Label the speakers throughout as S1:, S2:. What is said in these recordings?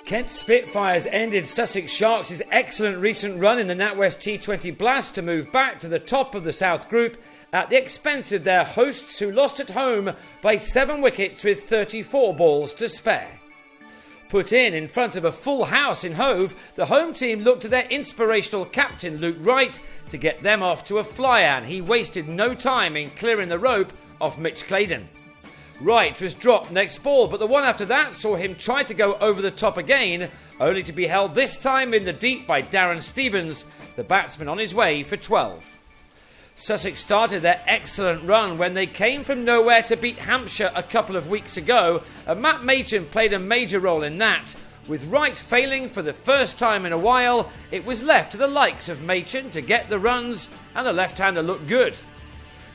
S1: Kent Spitfires ended Sussex Sharks' excellent recent run in the NatWest T20 Blast to move back to the top of the South Group at the expense of their hosts, who lost at home by 7 wickets with 34 balls to spare. Put in front of a full house in Hove, the home team looked to their inspirational captain Luke Wright to get them off to a flyer, and he wasted no time in clearing the rope off Mitch Claydon. Wright was dropped next ball, but the one after that saw him try to go over the top again, only to be held this time in the deep by Darren Stevens, the batsman on his way for 12. Sussex started their excellent run when they came from nowhere to beat Hampshire a couple of weeks ago, and Matt Machin played a major role in that. With Wright failing for the first time in a while, it was left to the likes of Machin to get the runs, and the left-hander looked good.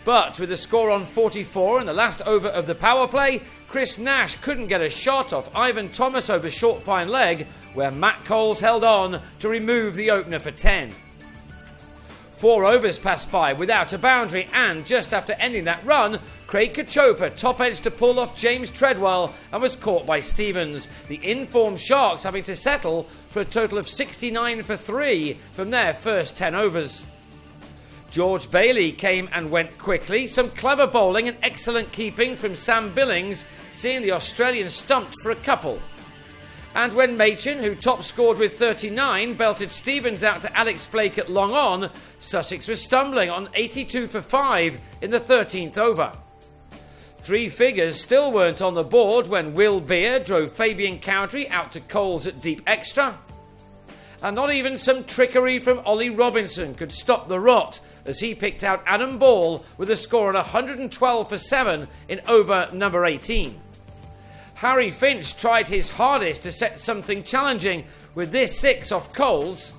S1: But with a score on 44 in the last over of the power play, Chris Nash couldn't get a shot off Ivan Thomas over short fine leg, where Matt Coles held on to remove the opener for 10. 4 overs passed by without a boundary, and just after ending that run, Craig Kachopa top-edged to pull off James Treadwell and was caught by Stevens, the informed Sharks having to settle for a total of 69 for 3 from their first 10 overs. George Bailey came and went quickly, some clever bowling and excellent keeping from Sam Billings, seeing the Australian stumped for a couple. And when Machin, who top scored with 39, belted Stevens out to Alex Blake at long on, Sussex was stumbling on 82 for 5 in the 13th over. 3 figures still weren't on the board when Will Beer drove Fabian Cowdrey out to Coles at deep extra. And not even some trickery from Ollie Robinson could stop the rot, as he picked out Adam Ball with a score of 112 for 7 in over number 18. Harry Finch tried his hardest to set something challenging with this 6 off Coles,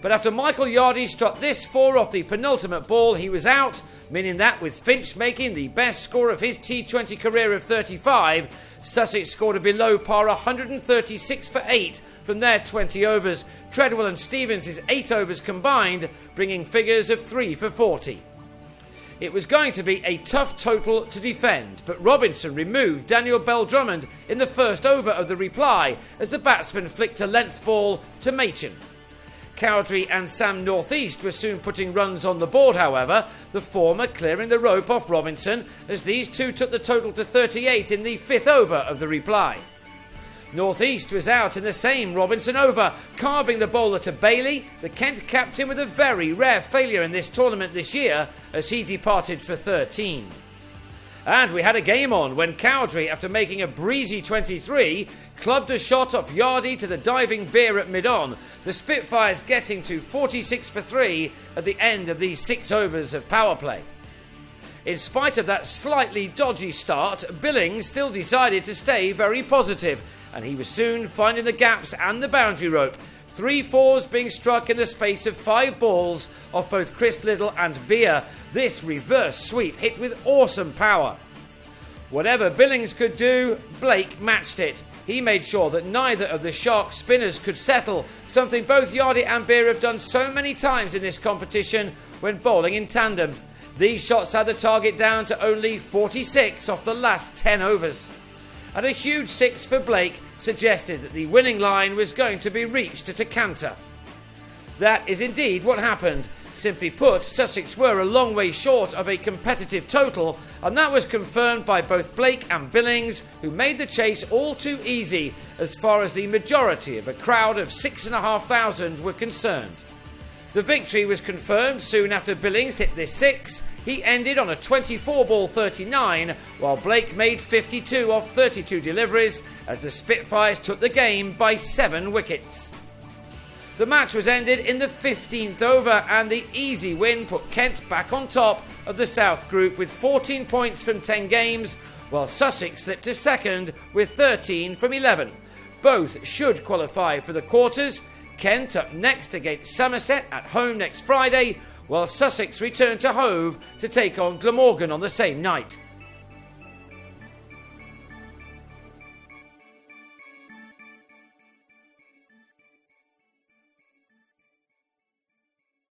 S1: but after Michael Yardy struck this 4 off the penultimate ball, he was out, meaning that with Finch making the best score of his T20 career of 35, Sussex scored a below par 136 for 8 from their 20 overs, Treadwell and Stevens' 8 overs combined, bringing figures of 3 for 40. It was going to be a tough total to defend, but Robinson removed Daniel Bell-Drummond in the first over of the reply as the batsman flicked a length ball to Machin. Cowdrey and Sam Northeast were soon putting runs on the board, however, the former clearing the rope off Robinson as these two took the total to 38 in the 5th over of the reply. Northeast was out in the same Robinson over, carving the bowler to Bailey, the Kent captain with a very rare failure in this tournament this year as he departed for 13. And we had a game on when Cowdrey, after making a breezy 23, clubbed a shot off Yardy to the diving Beer at mid-on, the Spitfires getting to 46 for 3 at the end of these 6 overs of power play. In spite of that slightly dodgy start, Billings still decided to stay very positive, and he was soon finding the gaps and the boundary rope, 3 fours being struck in the space of 5 balls off both Chris Liddle and Beer. This reverse sweep hit with awesome power. Whatever Billings could do, Blake matched it. He made sure that neither of the Sharks spinners could settle, something both Yardy and Beer have done so many times in this competition when bowling in tandem. These shots had the target down to only 46 off the last 10 overs. And a huge 6 for Blake suggested that the winning line was going to be reached at a canter. That is indeed what happened. Simply put, Sussex were a long way short of a competitive total, and that was confirmed by both Blake and Billings, who made the chase all too easy as far as the majority of a crowd of 6,500 were concerned. The victory was confirmed soon after Billings hit this 6. He ended on a 24-ball 39, while Blake made 52 off 32 deliveries as the Spitfires took the game by 7 wickets. The match was ended in the 15th over, and the easy win put Kent back on top of the South Group with 14 points from 10 games, while Sussex slipped to second with 13 from 11. Both should qualify for the quarters. Kent up next against Somerset at home next Friday, while Sussex return to Hove to take on Glamorgan on the same night.